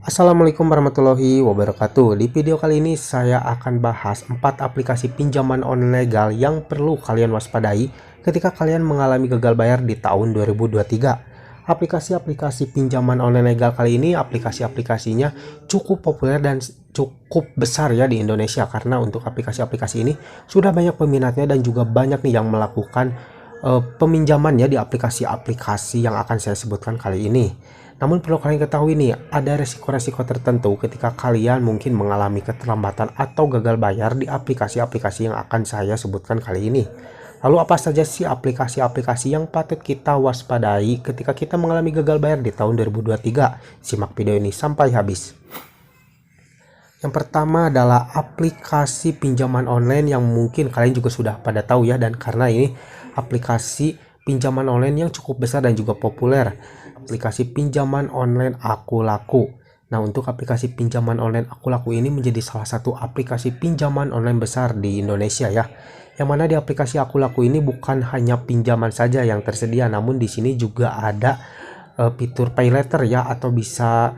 Assalamualaikum warahmatullahi wabarakatuh. Di video kali ini saya akan bahas 4 aplikasi pinjaman online legal yang perlu kalian waspadai ketika kalian mengalami gagal bayar di tahun 2023. Aplikasi-aplikasi pinjaman online legal kali ini aplikasinya cukup populer dan cukup besar ya di Indonesia, karena untuk aplikasi-aplikasi ini sudah banyak peminatnya dan juga banyak nih yang melakukan peminjamannya di aplikasi-aplikasi yang akan saya sebutkan kali ini. Namun perlu kalian ketahui nih, ada resiko-resiko tertentu ketika kalian mungkin mengalami keterlambatan atau gagal bayar di aplikasi-aplikasi yang akan saya sebutkan kali ini. Lalu apa saja sih aplikasi-aplikasi yang patut kita waspadai ketika kita mengalami gagal bayar di tahun 2023? Simak video ini sampai habis. Yang pertama adalah aplikasi pinjaman online yang mungkin kalian juga sudah pada tahu ya, dan karena ini aplikasi pinjaman online yang cukup besar dan juga populer, aplikasi pinjaman online Akulaku. Nah, untuk aplikasi pinjaman online Akulaku ini menjadi salah satu aplikasi pinjaman online besar di Indonesia ya. Yang mana di aplikasi Akulaku ini bukan hanya pinjaman saja yang tersedia, namun di sini juga ada fitur pay later ya, atau bisa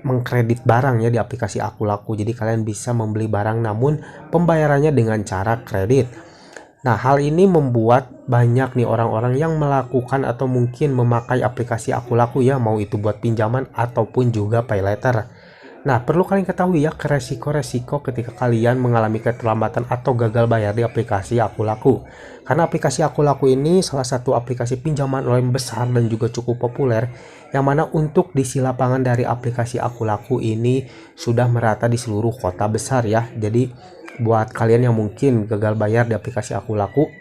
mengkredit barang ya di aplikasi Akulaku. Jadi kalian bisa membeli barang namun pembayarannya dengan cara kredit. Nah, hal ini membuat banyak nih orang-orang yang melakukan atau mungkin memakai aplikasi Akulaku ya, mau itu buat pinjaman ataupun juga pay later. Nah, perlu kalian ketahui ya resiko-resiko ketika kalian mengalami keterlambatan atau gagal bayar di aplikasi Akulaku. Karena aplikasi Akulaku ini salah satu aplikasi pinjaman online besar dan juga cukup populer, yang mana untuk isi lapangan dari aplikasi Akulaku ini sudah merata di seluruh kota besar ya. Jadi buat kalian yang mungkin gagal bayar di aplikasi Akulaku,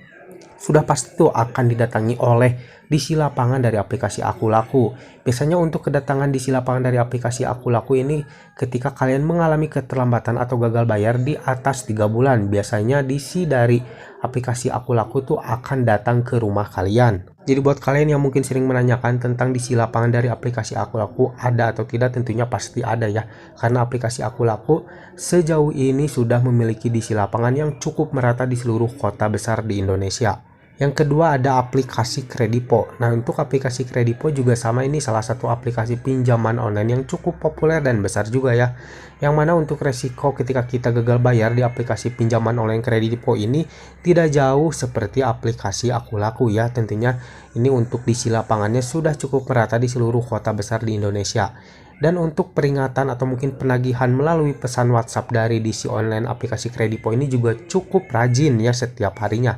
sudah pasti tuh akan didatangi oleh DC lapangan dari aplikasi Akulaku. Biasanya untuk kedatangan DC lapangan dari aplikasi Akulaku ini ketika kalian mengalami keterlambatan atau gagal bayar di atas 3 bulan, biasanya DC dari aplikasi Akulaku tuh akan datang ke rumah kalian. Jadi buat kalian yang mungkin sering menanyakan tentang DC lapangan dari aplikasi Akulaku ada atau tidak, tentunya pasti ada ya. Karena aplikasi Akulaku sejauh ini sudah memiliki DC lapangan yang cukup merata di seluruh kota besar di Indonesia. Yang kedua ada aplikasi Kredipo. Nah, untuk aplikasi Kredipo juga sama, ini salah satu aplikasi pinjaman online yang cukup populer dan besar juga ya. Yang mana untuk resiko ketika kita gagal bayar di aplikasi pinjaman online Kredipo ini tidak jauh seperti aplikasi Akulaku ya. Tentunya ini untuk isi lapangannya sudah cukup merata di seluruh kota besar di Indonesia. Dan untuk peringatan atau mungkin penagihan melalui pesan WhatsApp dari DC online aplikasi Kredipo ini juga cukup rajin ya setiap harinya.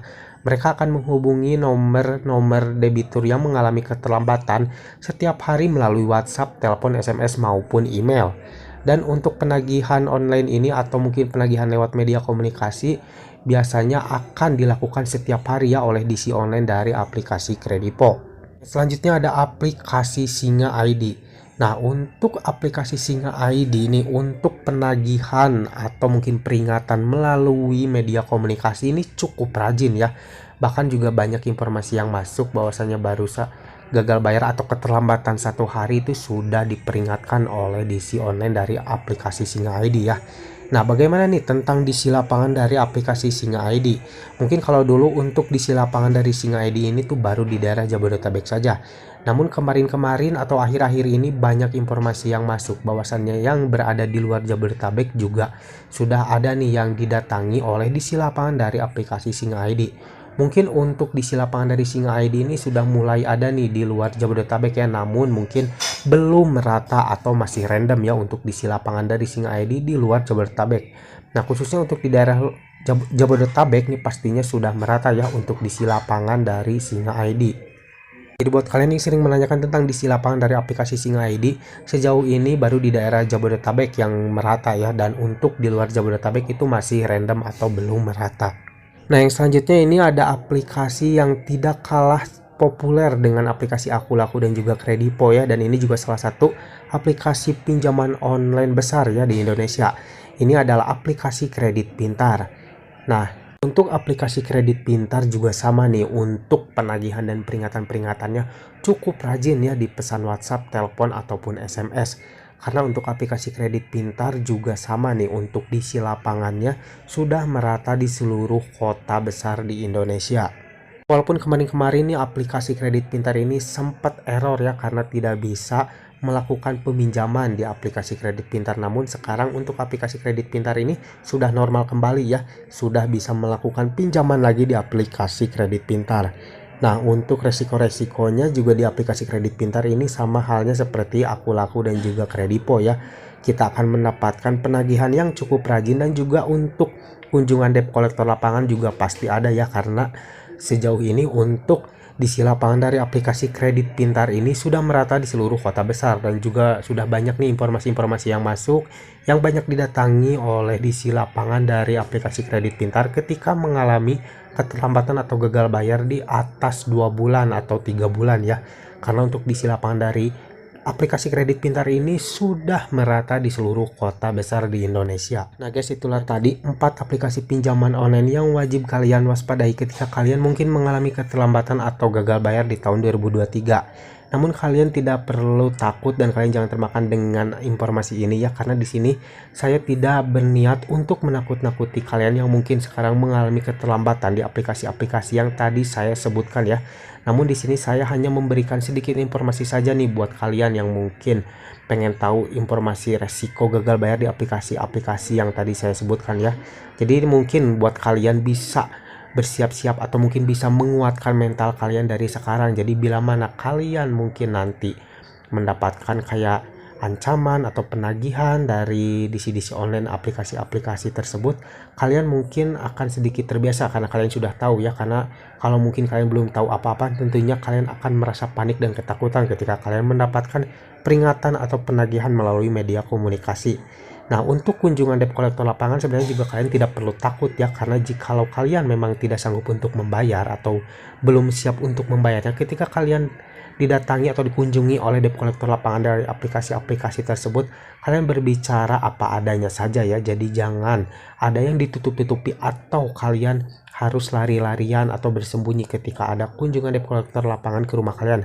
Mereka akan menghubungi nomor debitur yang mengalami keterlambatan setiap hari melalui WhatsApp, telepon, SMS, maupun email. Dan untuk penagihan online ini atau mungkin penagihan lewat media komunikasi biasanya akan dilakukan setiap hari ya oleh DC online dari aplikasi Kredipo. Selanjutnya ada aplikasi Singa ID. Nah, untuk aplikasi Singa ID ini untuk penagihan atau mungkin peringatan melalui media komunikasi ini cukup rajin ya. Bahkan juga banyak informasi yang masuk bahwasanya gagal bayar atau keterlambatan 1 hari itu sudah diperingatkan oleh DC online dari aplikasi Singa ID ya. Nah, bagaimana nih tentang DC lapangan dari aplikasi Singa ID? Mungkin kalau dulu untuk DC lapangan dari Singa ID ini tuh baru di daerah Jabodetabek saja. Namun kemarin-kemarin atau akhir-akhir ini banyak informasi yang masuk bahwasannya yang berada di luar Jabodetabek juga sudah ada nih yang didatangi oleh DC lapangan dari aplikasi Singa ID. Mungkin untuk DC lapangan dari Singa ID ini sudah mulai ada nih di luar Jabodetabek ya, namun mungkin belum merata atau masih random ya untuk DC lapangan dari Singa ID di luar Jabodetabek. Nah, khususnya untuk di daerah Jabodetabek nih pastinya sudah merata ya untuk DC lapangan dari Singa ID. Jadi buat kalian yang sering menanyakan tentang DC lapangan dari aplikasi Singa ID, sejauh ini baru di daerah Jabodetabek yang merata ya, dan untuk di luar Jabodetabek itu masih random atau belum merata. Nah, yang selanjutnya ini ada aplikasi yang tidak kalah populer dengan aplikasi Akulaku dan juga Kredipo ya, dan ini juga salah satu aplikasi pinjaman online besar ya di Indonesia. Ini adalah aplikasi Kredit Pintar. Nah, untuk aplikasi Kredit Pintar juga sama nih, untuk penagihan dan peringatan-peringatannya cukup rajin ya di pesan WhatsApp, telepon, ataupun SMS. Karena untuk aplikasi Kredit Pintar juga sama nih, untuk DC lapangannya sudah merata di seluruh kota besar di Indonesia. Walaupun kemarin-kemarin nih aplikasi Kredit Pintar ini sempat error ya, karena tidak bisa melakukan peminjaman di aplikasi kredit pintar. Namun sekarang untuk aplikasi kredit pintar ini sudah normal kembali ya, sudah bisa melakukan pinjaman lagi di aplikasi kredit pintar. Nah, untuk resiko-resikonya juga di aplikasi kredit pintar ini sama halnya seperti Akulaku dan juga Kredipo ya. Kita akan mendapatkan penagihan yang cukup rajin, dan juga untuk kunjungan debt collector lapangan juga pasti ada ya, karena sejauh ini untuk diisi lapangan dari aplikasi kredit pintar ini sudah merata di seluruh kota besar, dan juga sudah banyak nih informasi-informasi yang masuk yang banyak didatangi oleh diisi lapangan dari aplikasi kredit pintar ketika mengalami keterlambatan atau gagal bayar di atas 2 bulan atau 3 bulan ya. Karena untuk diisi lapangan dari aplikasi kredit pintar ini sudah merata di seluruh kota besar di Indonesia. Nah guys, itulah tadi 4 aplikasi pinjaman online yang wajib kalian waspadai ketika kalian mungkin mengalami keterlambatan atau gagal bayar di tahun 2023. Namun kalian tidak perlu takut dan kalian jangan termakan dengan informasi ini ya, karena di sini saya tidak berniat untuk menakut-nakuti kalian yang mungkin sekarang mengalami keterlambatan di aplikasi-aplikasi yang tadi saya sebutkan ya. Namun di sini saya hanya memberikan sedikit informasi saja nih buat kalian yang mungkin pengen tahu informasi resiko gagal bayar di aplikasi-aplikasi yang tadi saya sebutkan ya. Jadi mungkin buat kalian bisa bersiap-siap atau mungkin bisa menguatkan mental kalian dari sekarang. Jadi bila mana kalian mungkin nanti mendapatkan kayak ancaman atau penagihan dari DC-DC online aplikasi-aplikasi tersebut, kalian mungkin akan sedikit terbiasa karena kalian sudah tahu ya. Karena kalau mungkin kalian belum tahu apa-apa, tentunya kalian akan merasa panik dan ketakutan ketika kalian mendapatkan peringatan atau penagihan melalui media komunikasi. Nah, untuk kunjungan debt collector lapangan sebenarnya juga kalian tidak perlu takut ya, karena jikalau kalian memang tidak sanggup untuk membayar atau belum siap untuk membayarnya, ketika kalian didatangi atau dikunjungi oleh debt collector lapangan dari aplikasi-aplikasi tersebut, kalian berbicara apa adanya saja ya. Jadi jangan ada yang ditutup-tutupi atau kalian harus lari-larian atau bersembunyi ketika ada kunjungan debt collector lapangan ke rumah kalian,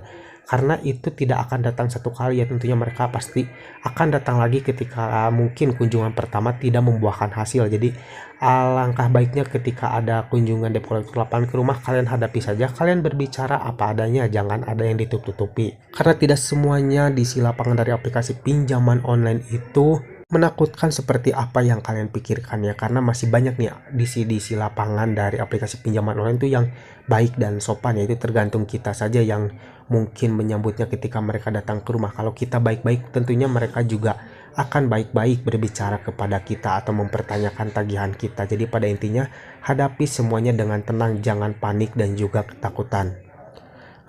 karena itu tidak akan datang satu kali ya. Tentunya mereka pasti akan datang lagi ketika mungkin kunjungan pertama tidak membuahkan hasil. Jadi alangkah baiknya ketika ada kunjungan debt collector lapangan ke rumah, kalian hadapi saja, kalian berbicara apa adanya, jangan ada yang ditutup-tutupi. Karena tidak semuanya diisi lapangan dari aplikasi pinjaman online itu menakutkan seperti apa yang kalian pikirkan ya. Karena masih banyak nih diisi lapangan dari aplikasi pinjaman online itu yang baik dan sopan ya. Itu tergantung kita saja yang mungkin menyambutnya ketika mereka datang ke rumah. Kalau kita baik-baik, tentunya mereka juga akan baik-baik berbicara kepada kita atau mempertanyakan tagihan kita. Jadi pada intinya hadapi semuanya dengan tenang, jangan panik dan juga ketakutan.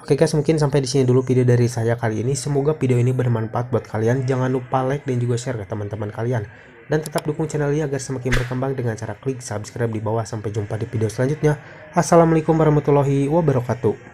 Oke guys, mungkin sampai di sini dulu video dari saya kali ini. Semoga video ini bermanfaat buat kalian. Jangan lupa like dan juga share ke teman-teman kalian. Dan tetap dukung channel ini agar semakin berkembang dengan cara klik subscribe di bawah. Sampai jumpa di video selanjutnya. Assalamualaikum warahmatullahi wabarakatuh.